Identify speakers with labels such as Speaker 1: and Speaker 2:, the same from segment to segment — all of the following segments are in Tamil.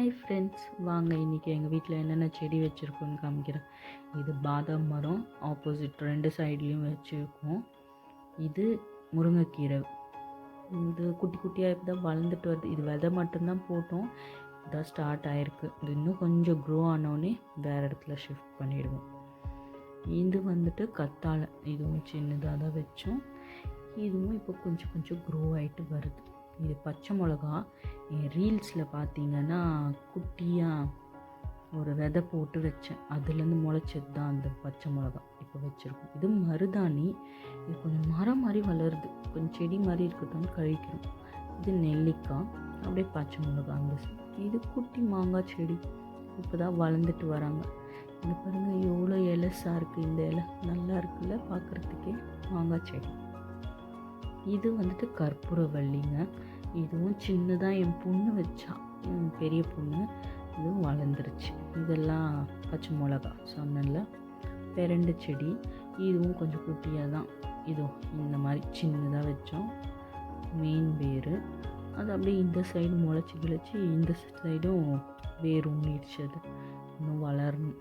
Speaker 1: ஹாய் ஃப்ரெண்ட்ஸ், வாங்க இன்றைக்கி எங்கள் வீட்டில் என்னென்ன செடி வச்சுருக்கோன்னு காமிக்கிறேன். இது பாதாம் மரம், ஆப்போசிட் 2 சைட்லேயும் வச்சுருக்கோம். இது முருங்கைக்கீரை. இது குட்டி குட்டியாக இப்போ தான் வளர்ந்துட்டு வருது. இது விதை மட்டும்தான் போட்டோம், இதான் ஸ்டார்ட் ஆகிருக்கு. இது இன்னும் கொஞ்சம் க்ரோ ஆனோடனே வேறு இடத்துல ஷிஃப்ட் பண்ணிவிடுவோம். இது வந்துட்டு கத்தாழை, இதுவும் சின்னதாக தான் வச்சோம். இதுவும் இப்போ கொஞ்சம் கொஞ்சம் க்ரோ ஆகிட்டு வருது. இது பச்சை மிளகா. என் ரீல்ஸில் பார்த்தீங்கன்னா குட்டியாக ஒரு விதை போட்டு வச்சேன், அதுலேருந்து முளைச்சது தான் அந்த பச்சை மிளகா இப்போ வச்சுருக்கோம். இது மருதாணி. இது கொஞ்சம் மரம் மாதிரி வளருது, கொஞ்சம் செடி மாதிரி இருக்கட்டும்னு கழிக்கிறோம். இது நெல்லிக்காய், அப்படியே பச்சை மிளகா. அந்த இது குட்டி மாங்காய் செடி, இப்போ தான் வளர்ந்துட்டு வராங்க. இந்த பாருங்கள் எவ்வளோ இலசாக இருக்குது. இந்த இலை நல்லா இருக்குல்ல பார்க்குறதுக்கே. மாங்காய் செடி. இது வந்துட்டு கற்பூரவள்ளிங்க. இதுவும் சின்னதாக என் பொண்ணு வச்சா, பெரிய பொண்ணு. இதுவும் வளர்ந்துருச்சு. இதெல்லாம் பச்சை மிளகா சொன்னல. பெரண்டு செடி, இதுவும் கொஞ்சம் குட்டியாக தான். இதுவும் இந்த மாதிரி சின்னதாக வச்சோம். மெயின் வேர் அது அப்படியே இந்த சைடு முளைச்சி கிளச்சி, இந்த சைடும் வேர் ஊனிடுச்சு. அது இன்னும் வளரணும்.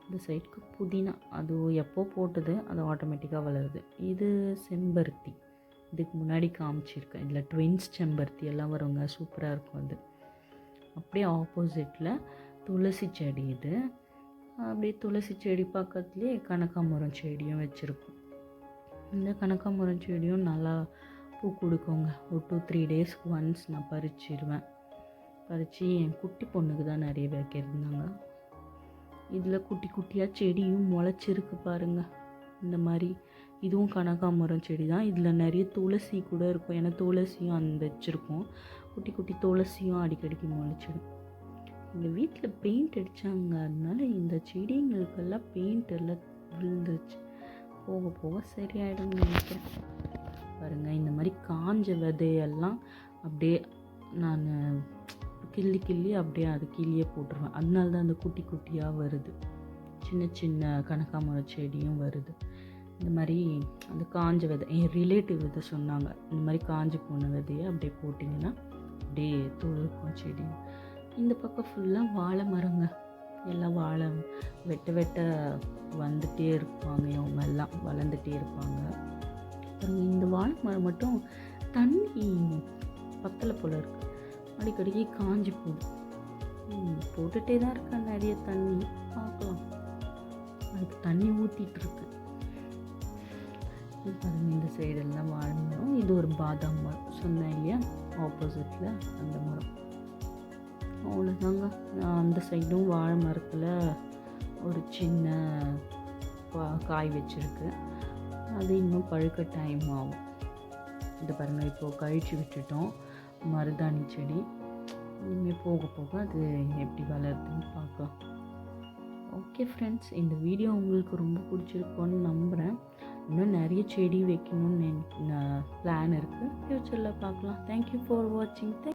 Speaker 1: இந்த சைடுக்கு புதினா, அது எப்போ போட்டது, அது ஆட்டோமேட்டிக்காக வளருது. இது செம்பருத்தி, இதுக்கு முன்னாடி காமிச்சிருக்கேன். இதில் ட்வின்ஸ் செம்பருத்தி எல்லாம் வருங்க, சூப்பராக இருக்கும். அது அப்படியே ஆப்போசிட்டில் துளசி செடி. இது அப்படியே துளசி செடி பக்கத்துலேயே கனகாமரம் செடியும் வச்சுருக்கோம். இந்த கனகாமரம் செடியும் நல்லா பூ கொடுக்குங்க. ஒரு 2-3 டேஸ்க்கு ஒன்ஸ் நான் பறிச்சிடுவேன். பறித்து என் குட்டி பொண்ணுக்கு தான் நிறைய வைக்கிறதுனாங்க. இதில் குட்டி குட்டியாக செடியும் முளைச்சிருக்கு பாருங்கள். இந்த மாதிரி இதுவும் கனகாமரம் செடி தான். இதில் நிறைய துளசி கூட இருக்கும், ஏன்னா துளசியும் அந்த வச்சுருக்கோம். குட்டி குட்டி துளசியும் அடிக்கடிக்கு முளைச்சிடும். எங்கள் வீட்டில் பெயிண்ட் அடித்தாங்க, அதனால இந்த செடிங்களுக்கெல்லாம் பெயிண்ட் எல்லாம் விழுந்துருச்சு. போக போக சரியாயிடும் நினைக்கிறேன். பாருங்கள், இந்த மாதிரி காஞ்ச விதையெல்லாம் அப்படியே நான் கிள்ளி அப்படியே அது கீழே போட்டுருவேன். அதனால தான் அந்த குட்டி குட்டியாக வருது. சின்ன சின்ன கனகாமரம் செடியும் வருது. இந்த மாதிரி அந்த காஞ்ச விதை என் ரிலேட்டிவ் விதை சொன்னாங்க, இந்த மாதிரி காஞ்சி போன விதையை அப்படியே போட்டிங்கன்னா அப்படியே துளிர்க்கும் செடி. இந்த பக்கம் ஃபுல்லாக வாழை மரங்க. எல்லாம் வாழை வெட்ட வெட்ட வந்துகிட்டே இருப்பாங்க, இவங்க எல்லாம் வளர்ந்துட்டே இருப்பாங்க. இந்த வாழை மரம் மட்டும் தண்ணி பத்தலை போல் இருக்குது, அடிக்கடிக்கு காஞ்சி போடும். போட்டுகிட்டே தான் இருக்கேன் நிறைய தண்ணி. பார்க்கலாம், அதுக்கு தண்ணி ஊற்றிட்டுருக்கு. பாருங்கள், இந்த சைடெல்லாம் வாழை மரம். இது ஒரு பாதாம் மரம் சொன்னேன் இல்லையா, ஆப்போசிட்டில் அந்த மரம். அவ்வளோதாங்க. அந்த சைடும் வாழை மரத்தில் ஒரு சின்ன காய் வச்சுருக்கு, அது இன்னும் பழுக்க டைம் ஆகும். இந்த பாருங்கள், இப்போது கழிச்சு விட்டுட்டோம் மருதாணி செடி. இனிமேல் போக போக அது எப்படி வளருதுன்னு பார்க்கலாம். ஓகே ஃப்ரெண்ட்ஸ், இந்த வீடியோ உங்களுக்கு ரொம்ப பிடிச்சிருக்கோன்னு நம்புகிறேன். இன்னும் நிறைய செடி வைக்கணும்னு பிளான் இருக்குது. ஃப்யூச்சரில் பார்க்கலாம். தேங்க்யூ ஃபார் வாட்சிங்.